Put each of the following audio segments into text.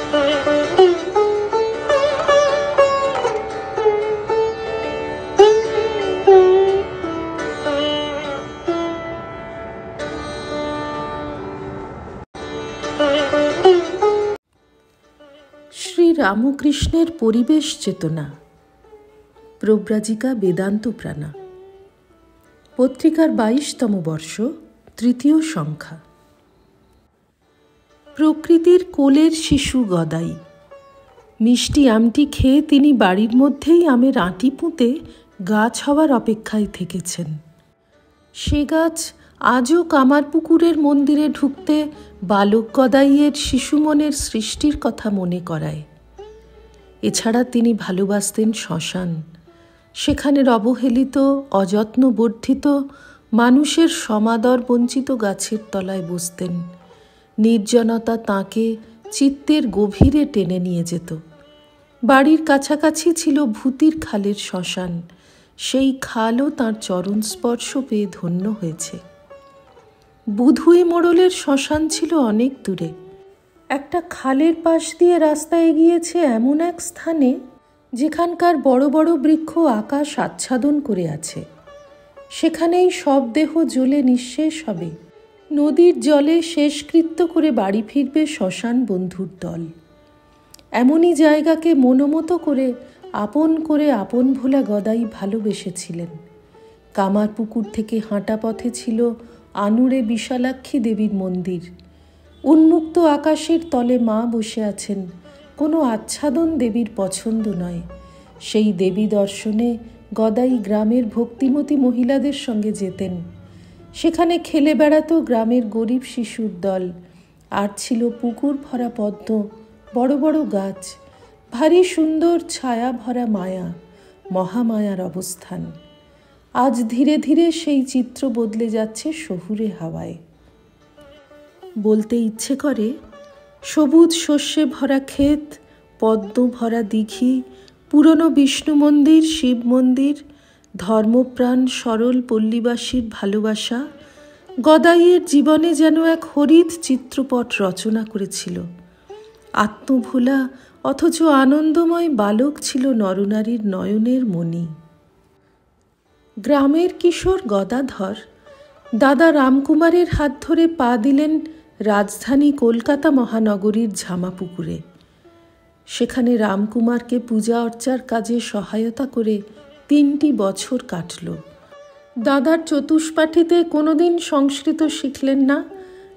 শ্রী রামকৃষ্ণের পরিবেশ চেতনা, প্রব্রাজিকা বেদান্ত প্রাণা, পত্রিকার 22তম বর্ষ, 3য় সংখ্যা। প্রকৃতির কোলের শিশু গদাই। মিষ্টি আমটি খেয়ে তিনি বাড়ির মধ্যেই আমের আঁটি পুঁতে গাছ হওয়ার অপেক্ষায় থেকেছেন। সে গাছ আজও কামারপুকুরের মন্দিরে ঢুকতে বালক গদাইয়ের শিশু মনের সৃষ্টির কথা মনে করায়। এছাড়া তিনি ভালোবাসতেন শ্মশান। সেখানের অবহেলিত, অযত্ন বর্ধিত, মানুষের সমাদর বঞ্চিত গাছের তলায় বসতেন। নির্জনতা তাঁকে চিত্তের গভীরে টেনে নিয়ে যেত। বাড়ির কাছাকাছি ছিল ভূতির খালের শ্মশান। সেই খালও তাঁর চরণ স্পর্শ পেয়ে ধন্য হয়েছে। বুধুই মোড়লের শ্মশান ছিল অনেক দূরে। একটা খালের পাশ দিয়ে রাস্তা এগিয়েছে এমন এক স্থানে যেখানকার বড় বড় বৃক্ষ আকাশ আচ্ছাদন করে আছে। সেখানেই সব দেহ জ্বলে নিঃশেষ হবে। নদীর জলে শেষকৃত্য করে বাড়ি ফিরবে শ্মশান বন্ধুর দল। এমনই জায়গাকে মনোমতো করে আপন ভোলা গদাই ভালোবেসেছিলেন। কামারপুকুর থেকে হাঁটা পথে ছিল আনুরে বিশালাক্ষী দেবীর মন্দির। উন্মুক্ত আকাশের তলে মা বসে আছেন। কোনো আচ্ছাদন দেবীর পছন্দ নয়। সেই দেবী দর্শনে গদাই গ্রামের ভক্তিমতী মহিলাদের সঙ্গে যেতেন। সেখানে খেলে বেড়াতো গ্রামের গরিব শিশুর দল। আর ছিল পুকুর ভরা পদ্ম, বড় বড় গাছ, ভারী সুন্দর ছায়া ভরা মায়া, মহামায়ার অবস্থান। আজ ধীরে ধীরে সেই চিত্র বদলে যাচ্ছে শহুরে হাওয়ায়। বলতে ইচ্ছে করে, সবুজ শস্যে ভরা ক্ষেত, পদ্ম ভরা দিঘি, পুরনো বিষ্ণু মন্দির, শিব মন্দির, ধর্মপ্রাণ সরল পল্লীবাসীর ভালোবাসা গদাইয়ের জীবনে যেন এক হরিৎ চিত্রপট রচনা করেছিল। আত্মভোলা অথচ আনন্দময় বালক ছিল নরনারীর নয়নের মণি। গ্রামের কিশোর গদাধর দাদা রামকুমারের হাত ধরে পা দিলেন রাজধানী কলকাতা মহানগরীর ঝামাপুকুরে। সেখানে রামকুমারকে পূজা অর্চার কাজে সহায়তা করে 3টি বছর কাটল। দাদার চতুষ্পাঠীতে কোনোদিন সংস্কৃত শিখলেন না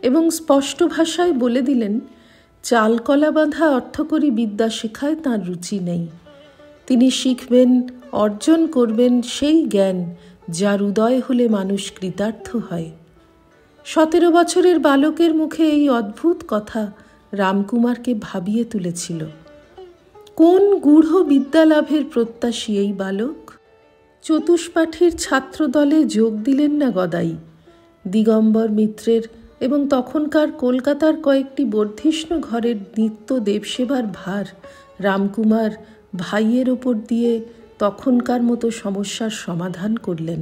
এবং স্পষ্ট ভাষায় বলে দিলেন, চালকলা বাঁধা অর্থকরী বিদ্যা শেখায় তাঁর রুচি নেই। তিনি শিখবেন, অর্জন করবেন সেই জ্ঞান যার উদয় হলে মানুষ কৃতার্থ হয়। 17 বছরের বালকের মুখে এই অদ্ভুত কথা রামকুমারকে ভাবিয়ে তুলেছিল। কোন গূঢ় বিদ্যালাভের প্রত্যাশী এই বালক? চতুষ্পাঠীর ছাত্রদলে যোগ দিলেন না গদাই। দিগম্বর মিত্রের এবং তখনকার কলকাতার কয়েকটি বর্ধিষ্ণু ঘরের নিত্য দেবসেবার ভার রামকুমার ভাইয়ের ওপর দিয়ে তখনকার মতো সমস্যার সমাধান করলেন।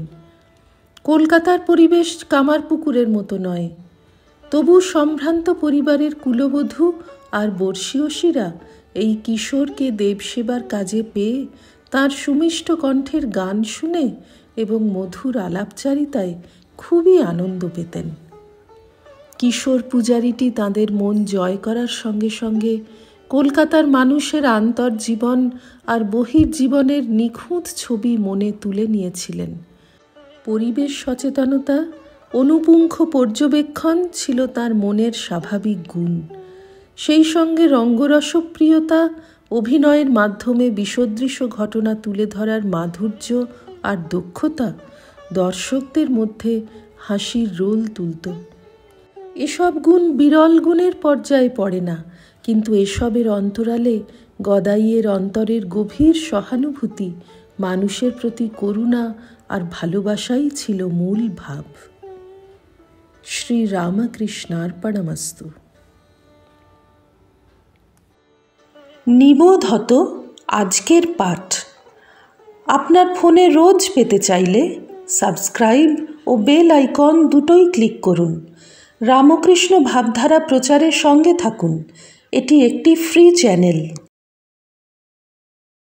কলকাতার পরিবেশ কামারপুকুরের মতো নয়। তবু সম্ভ্রান্ত পরিবারের কুলবধূ আর বর্ষীয়সীরা এই কিশোরকে দেবসেবার কাজে পেয়ে তাঁর সুমিষ্ট কণ্ঠের গান শুনে এবং মধুর আলাপচারিতায় খুবই আনন্দ পেতেন। কিশোর পূজারীটি তাঁদের মন জয় করার সঙ্গে সঙ্গে কলকাতার মানুষের আন্তর্জীবন আর বহির্জীবনের নিখুঁত ছবি মনে তুলে নিয়েছিলেন। পরিবেশ সচেতনতা, অনুপুঙ্খ পর্যবেক্ষণ ছিল তার মনের স্বাভাবিক গুণ। সেই সঙ্গে রঙ্গরসপ্রিয়তা, অভিনয়ের মাধ্যমে বিসদৃশ ঘটনা তুলে ধরার মাধুর্য আর দক্ষতা দর্শকদের মধ্যে হাসির রোল তুলত। এসব গুণ বিরল গুণের পর্যায়ে পড়ে না, কিন্তু এসবের অন্তরালে গদাইয়ের অন্তরের গভীর সহানুভূতি, মানুষের প্রতি করুণা আর ভালোবাসাই ছিল মূল ভাব। শ্রী রামকৃষ্ণার্পণমস্তু। নিবোধত আজকের পাঠ আপনার ফোনে রোজ পেতে চাইলে সাবস্ক্রাইব ও বেল আইকন দুটোই ক্লিক করুন। রামকৃষ্ণ ভাবধারা প্রচারের সঙ্গে থাকুন এটি একটি ফ্রি চ্যানেল।